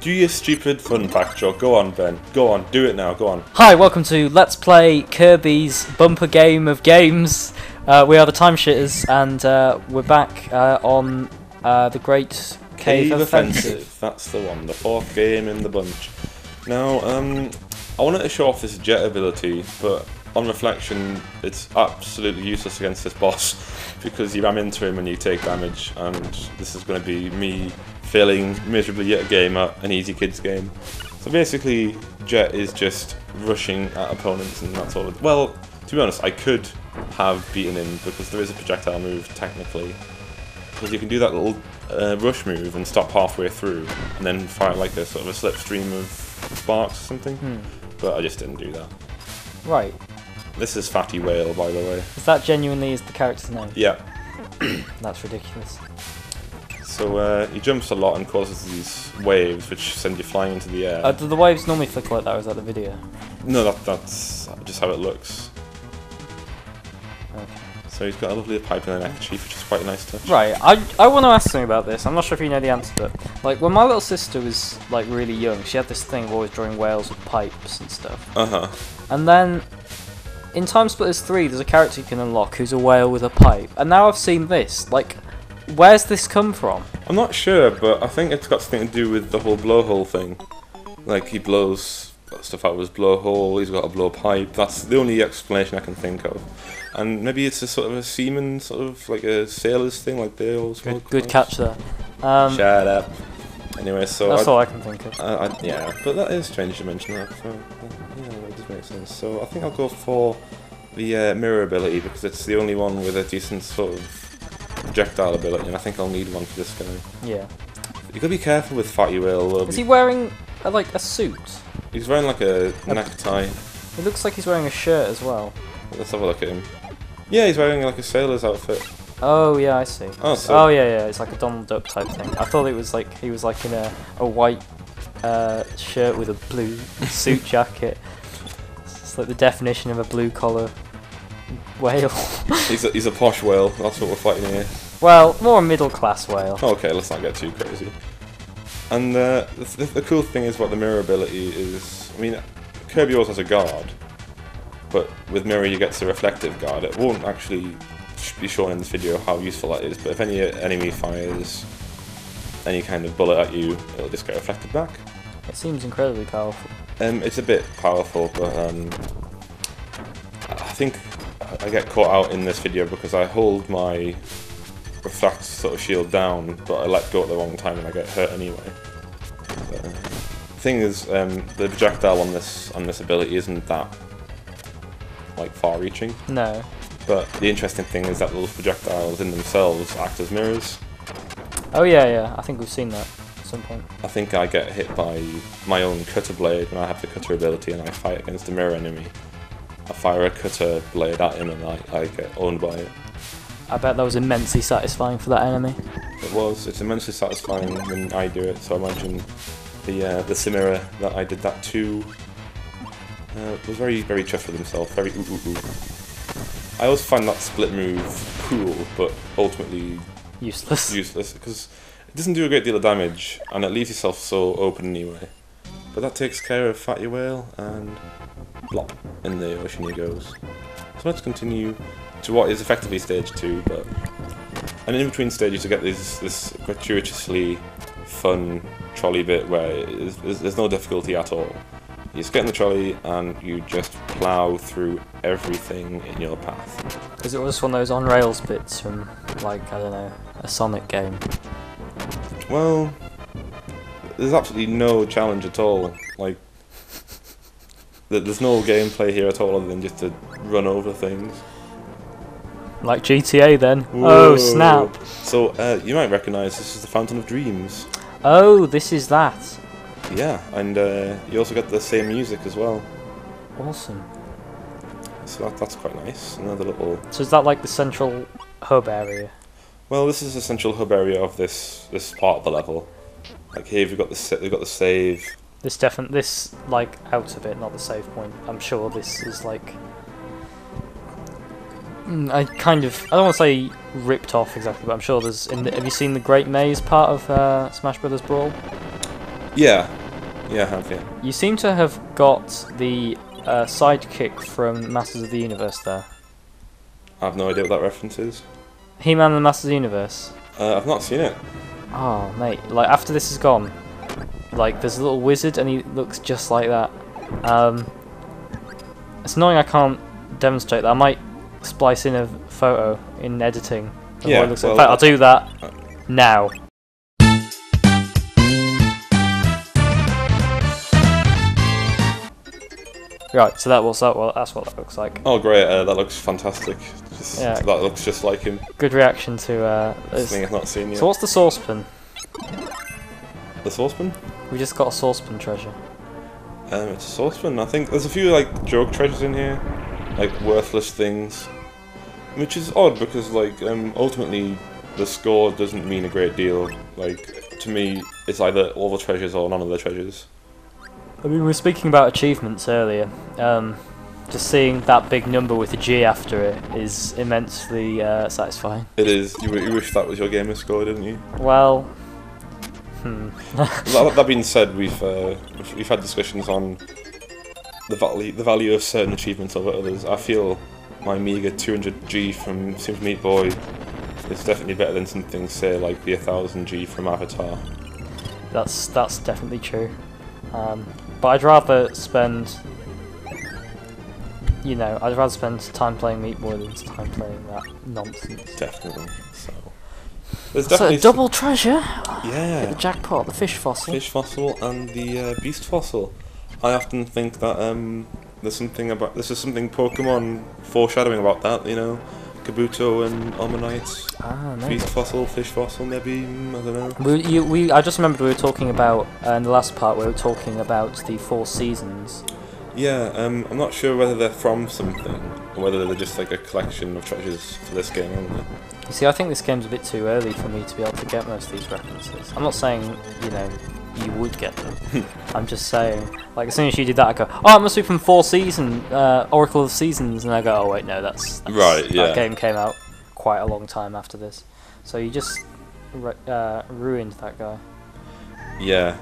Do your stupid fun fact joke. Go on, Ben. Go on. Do it now. Go on. Hi, welcome to Let's Play Kirby's bumper game of games. We are the Timeshitters, and we're back on the Great Cave Offensive. That's the one. The fourth game in the bunch. Now, I wanted to show off this jet ability, but on reflection, it's absolutely useless against this boss because you ram into him and you take damage, and this is going to be me failing miserably yet again at an easy kids game. So basically, Jet is just rushing at opponents, and that's all. Well, to be honest, I could have beaten him because there is a projectile move technically, because you can do that little rush move and stop halfway through, and then fire like a sort of a slipstream of sparks or something. But I just didn't do that. Right. This is Fatty Whale, by the way. Is that genuinely is the character's name? Yeah. That's ridiculous. So he jumps a lot and causes these waves which send you flying into the air. Do the waves normally flick like that, or is that the video? No, that's just how it looks. Okay. So he's got a lovely pipe in an neckerchief, which is quite a nice touch. Right, I want to ask something about this. I'm not sure if you know the answer, but like when my little sister was like really young, she had this thing of always drawing whales with pipes and stuff. And then in Timesplitters 3, there's a character you can unlock who's a whale with a pipe, and now I've seen this. Like, where's this come from? I'm not sure, but I think it's got something to do with the whole blowhole thing. Like, he blows stuff out of his blowhole, he's got a blowpipe. That's the only explanation I can think of. And maybe it's a sort of a seaman, sort of like a sailor's thing, like they always Good catch there. Shut up. Anyway, so that's all I can think of. Yeah, but that is strange to mention that. So, yeah, it does make sense. So I think I'll go for the mirror ability because it's the only one with a decent sort of projectile ability, and I think I'll need one for this guy. Yeah. You gotta be careful with Fatty Whale though. Is he wearing like a suit? He's wearing like a necktie. It looks like he's wearing a shirt as well. Let's have a look at him. Yeah, he's wearing like a sailor's outfit. Oh yeah, I see. Oh, yeah, it's like a Donald Duck type thing. I thought it was like he was like in a white shirt with a blue suit jacket. It's like the definition of a blue collar whale. He's a posh whale. That's what we're fighting here. Well, more a middle class whale. Okay, let's not get too crazy. And the cool thing is what the mirror ability is. I mean, Kirby also has a guard, but with mirror you get the reflective guard. It won't actually be shown in this video how useful that is, but if any enemy fires any kind of bullet at you, it'll just get reflected back. It seems incredibly powerful. It's a bit powerful, but I think I get caught out in this video because I hold my reflect sort of shield down, but I let go at the wrong time and I get hurt anyway. But, the thing is, the projectile on this ability isn't that like far-reaching. No. But the interesting thing is that those projectiles in themselves act as mirrors. Oh yeah, I think we've seen that at some point. I think I get hit by my own cutter blade when I have the cutter ability and I fight against a mirror enemy. I fire a cutter blade at him and I get owned by it. I bet that was immensely satisfying for that enemy. It was. It's immensely satisfying when I do it, so I imagine the Simera that I did that to was very, very chuffed with himself, very ooh. I always find that split move cool, but ultimately useless because it doesn't do a great deal of damage, and it leaves yourself so open anyway. But that takes care of Fatty Whale, and blop, in the ocean he goes. So let's continue to what is effectively stage 2, and in between stages you get this gratuitously fun trolley bit where there's no difficulty at all. You just get in the trolley and you just plough through everything in your path. Is it just one of those on-rails bits from, like, I don't know, a Sonic game? Well, there's absolutely no challenge at all. Like, there's no gameplay here at all other than just to run over things. Like GTA then. Whoa. Oh snap. So, you might recognise this is the Fountain of Dreams. Oh, this is that. Yeah, and you also get the same music as well. Awesome. So that's quite nice. Another little. So is that like the central hub area? Well, this is the central hub area of this part of the level. Like here we've got the save. This like outer bit, not the save point. I'm sure this is like. I don't want to say ripped off exactly, but I'm sure there's. Have you seen the Great Maze part of Smash Brothers Brawl? Yeah, Yeah, I have, yeah. You seem to have got the sidekick from Masters of the Universe there. I have no idea what that reference is. He-Man and the Masters of the Universe. I've not seen it. Oh, mate. Like, after this is gone, like, there's a little wizard and he looks just like that. It's annoying I can't demonstrate that. I might splice in a photo in editing. Yeah, in fact, I'll do that now. Right, so that's what that looks like. Oh great, that looks fantastic. Yeah. That looks just like him. Good reaction to Something I've not seen yet. So what's the saucepan? The saucepan? We just got a saucepan treasure. It's a saucepan. I think there's a few like joke treasures in here, like worthless things, which is odd because like ultimately the score doesn't mean a great deal. Like to me, it's either all the treasures or none of the treasures. I mean, we were speaking about achievements earlier. Just seeing that big number with a G after it is immensely satisfying. It is. You wish that was your gamer score, didn't you? Well, that being said, we've had discussions on the value of certain achievements over others. I feel my meager 200G from Super Meat Boy is definitely better than something, say, like the 1000G from Avatar. That's definitely true. But I'd rather spend, I'd rather spend time playing Meat Boy than time playing that nonsense. Definitely. So there's So definitely a double treasure. Yeah. The jackpot, the fish fossil. Fish fossil and the beast fossil. I often think that this is something Pokemon foreshadowing about that. Kabuto and Ammonite. Maybe. Beast fossil, fish fossil, maybe. I don't know. I just remembered we were talking about in the last part. We were talking about the 4 seasons. Yeah, I'm not sure whether they're from something or whether they're just like a collection of treasures for this game only. You see, I think this game's a bit too early for me to be able to get most of these references. I'm not saying, you would get them. I'm just saying, like, as soon as you did that, I go, oh, it must be from 4 season, Oracle of Seasons, and I go, oh wait, no, that's right. Yeah. That game came out quite a long time after this, so you just ruined that guy. Yeah.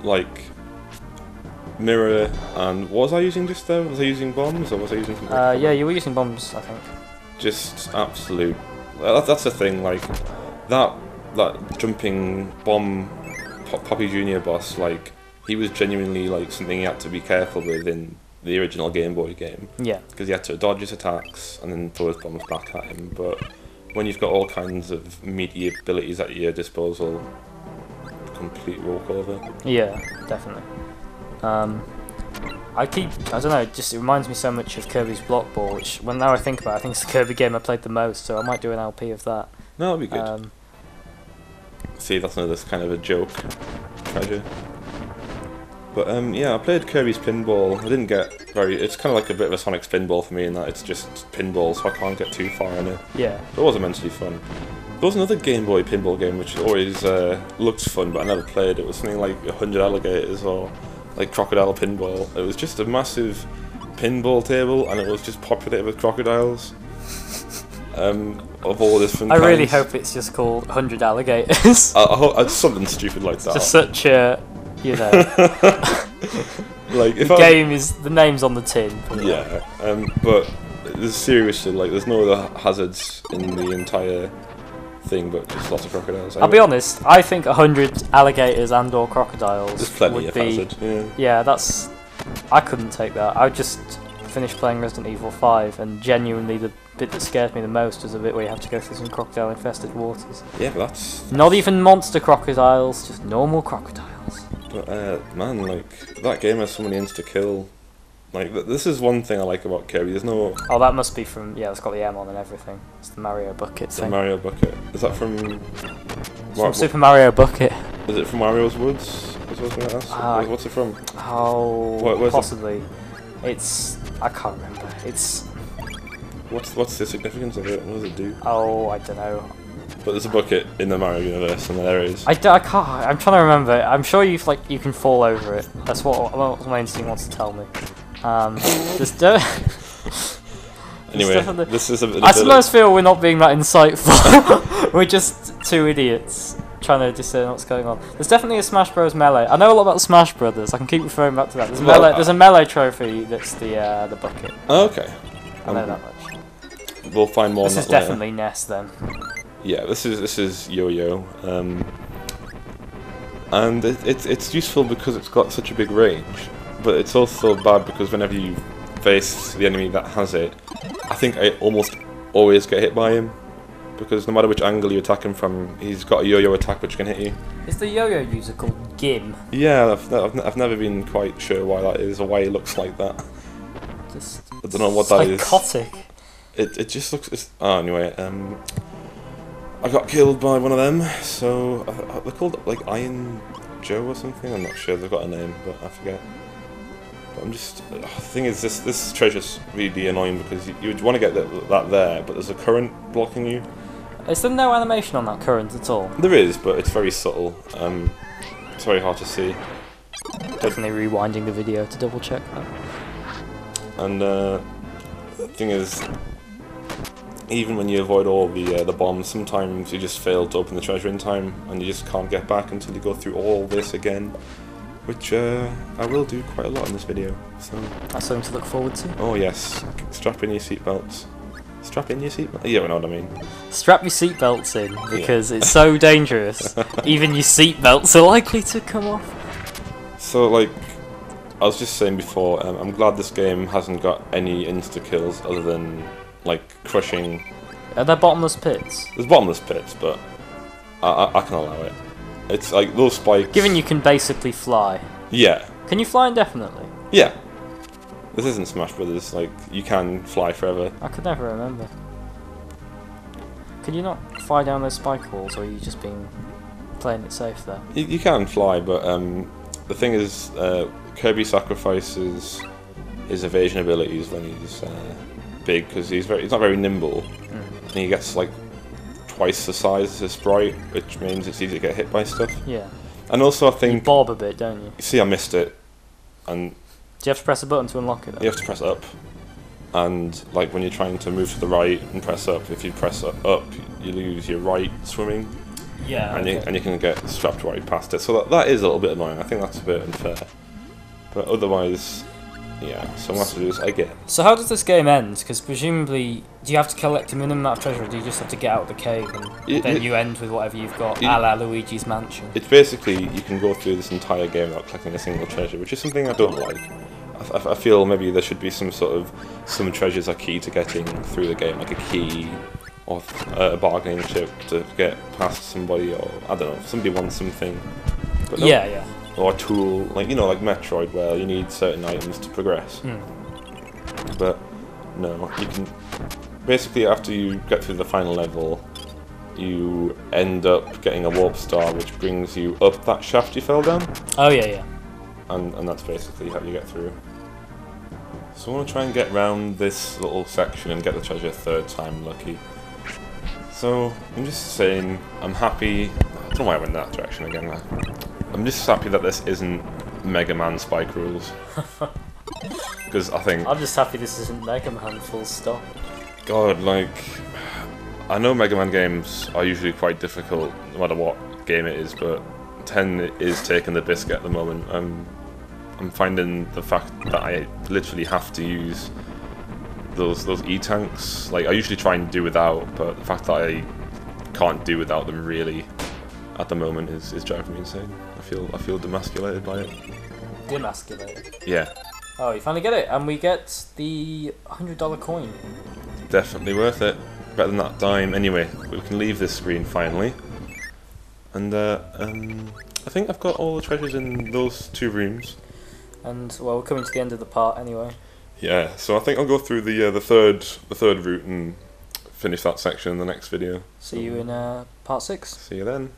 Like mirror and what was I using just there? Was I using bombs or was I using something? Yeah, you were using bombs, I think. Just absolute. That's the thing. Like that jumping bomb Poppy Junior boss. Like he was genuinely like something you had to be careful with in the original Game Boy game. Yeah. Because you had to dodge his attacks and then throw his bombs back at him. But when you've got all kinds of meaty abilities at your disposal, complete walkover. Yeah, definitely. I don't know, it reminds me so much of Kirby's Block Ball, which, now I think about it, I think it's the Kirby game I played the most, so I might do an LP of that. No, that'd be good. See, that's another kind of a joke treasure. But yeah, I played Kirby's Pinball. I didn't get it's kind of like a bit of a Sonic Spinball for me in that it's just pinball, so I can't get too far in it. Yeah. It was immensely fun. There was another Game Boy pinball game which always looked fun, but I never played. It was something like 100 Alligators or like Crocodile Pinball. It was just a massive pinball table, and it was just populated with crocodiles of all different kinds. I really hope it's just called 100 Alligators. I hope it's something stupid like that. Just such a, like if the game is the name's on the tin. Yeah, but seriously, like there's no other hazards in the entire thing, but just lots of crocodiles. I'll be honest, I think 100 alligators and or crocodiles there's plenty would of be hazard. Yeah, I couldn't take that. I just finished playing Resident Evil 5, and genuinely the bit that scared me the most was the bit where you have to go through some crocodile infested waters. Yeah, but that's not even monster crocodiles, just normal crocodiles. But man, like that game has so many insta kill. Like this is one thing I like about Kirby. There's no. Oh, that must be from it's got the M on and everything. It's the Mario Bucket thing. The Mario Bucket. Is that from? From Super Mario Bucket. Is it from Mario's Woods? Is what I was going to ask. What's it from? Oh, possibly. It's I can't remember. It's. What's the significance of it? What does it do? Oh, I don't know. But there's a bucket in the Mario universe, and there is. I can't. I'm trying to remember. I'm sure you can fall over it. That's what my instinct wants to tell me. Anyway, this is a bit. I sometimes feel we're not being that insightful. We're just two idiots trying to discern what's going on. There's definitely a Smash Bros. Melee. I know a lot about Smash Brothers. I can keep referring back to that. There's a Melee trophy that's the bucket. Oh, okay. I know that much. We'll find more. This is definitely Ness then. Yeah, this is Yo-Yo, and it's useful because it's got such a big range, but it's also bad because whenever you face the enemy that has it, I think I almost always get hit by him, because no matter which angle you attack him from, he's got a yo-yo attack which can hit you. Is the yo-yo user called Gim? Yeah, I've never been quite sure why that is, or why he looks like that. Just I don't know what that is. Psychotic. It just looks... anyway, I got killed by one of them, so... they're called, like, Iron Joe or something? I'm not sure, they've got a name, but I forget. But I'm just... the thing is, this treasure's really annoying, because you would want to get that there, but there's a current blocking you. Is there no animation on that current at all? There is, but it's very subtle. It's very hard to see. Definitely rewinding the video to double check that. And the thing is, even when you avoid all the bombs, sometimes you just fail to open the treasure in time, and you just can't get back until you go through all this again, which I will do quite a lot in this video. So that's something to look forward to. Oh yes, strap in your seatbelts. Strap in your seatbelt. Yeah, you know what I mean. Strap your seatbelts in because it's so dangerous. Even your seatbelts are likely to come off. So like I was just saying before, I'm glad this game hasn't got any insta kills other than like crushing. Are there bottomless pits? There's bottomless pits, but I can allow it. It's like those spikes. Given you can basically fly. Yeah. Can you fly indefinitely? Yeah. This isn't Smash Brothers. Like you can fly forever. I could never remember. Can you not fly down those spike walls, or are you just playing it safe there? You can fly, but the thing is, Kirby sacrifices his evasion abilities when he's big, because he's not very nimble, and he gets like twice the size as his sprite, which means it's easy to get hit by stuff. Yeah. And also, I think you bob a bit, don't you? See, I missed it, and do you have to press a button to unlock it, though? You have to press up, and like when you're trying to move to the right and press up, if you press up, you lose your right swimming. Yeah. And you can get strapped right past it. So that is a little bit annoying. I think that's a bit unfair. But otherwise, yeah. So I'm going to have to do this again. So how does this game end? Because presumably, do you have to collect a minimum amount of treasure, or do you just have to get out of the cave and then you end with whatever you've got, a la Luigi's Mansion? It's basically, you can go through this entire game without collecting a single treasure, which is something I don't like. I feel maybe there should be some treasures are key to getting through the game, like a key or a bargaining chip to get past somebody, or I don't know, if somebody wants something. But no, yeah. Or a tool, like like Metroid, where you need certain items to progress. But no, you can basically, after you get through the final level, you end up getting a warp star, which brings you up that shaft you fell down. Oh yeah. And that's basically how you get through. So I want to try and get round this little section and get the treasure third time lucky. So I'm just saying, I'm happy. I don't know why I went that direction again. I'm just happy that this isn't Mega Man Spike Rules. Because I think... I'm just happy this isn't Mega Man, full stop. God, like... I know Mega Man games are usually quite difficult, no matter what game it is, but 10 is taking the biscuit at the moment. I'm finding the fact that I literally have to use those E-tanks. Like, I usually try and do without, but the fact that I can't do without them really at the moment is driving me insane. I feel demasculated by it. Demasculated? Yeah. Oh, you finally get it, and we get the $100 coin. Definitely worth it. Better than that dime. Anyway, we can leave this screen finally. And I think I've got all the treasures in those 2 rooms. And well, we're coming to the end of the part anyway. Yeah, so I think I'll go through the third route and finish that section in the next video. See you in part 6. See you then.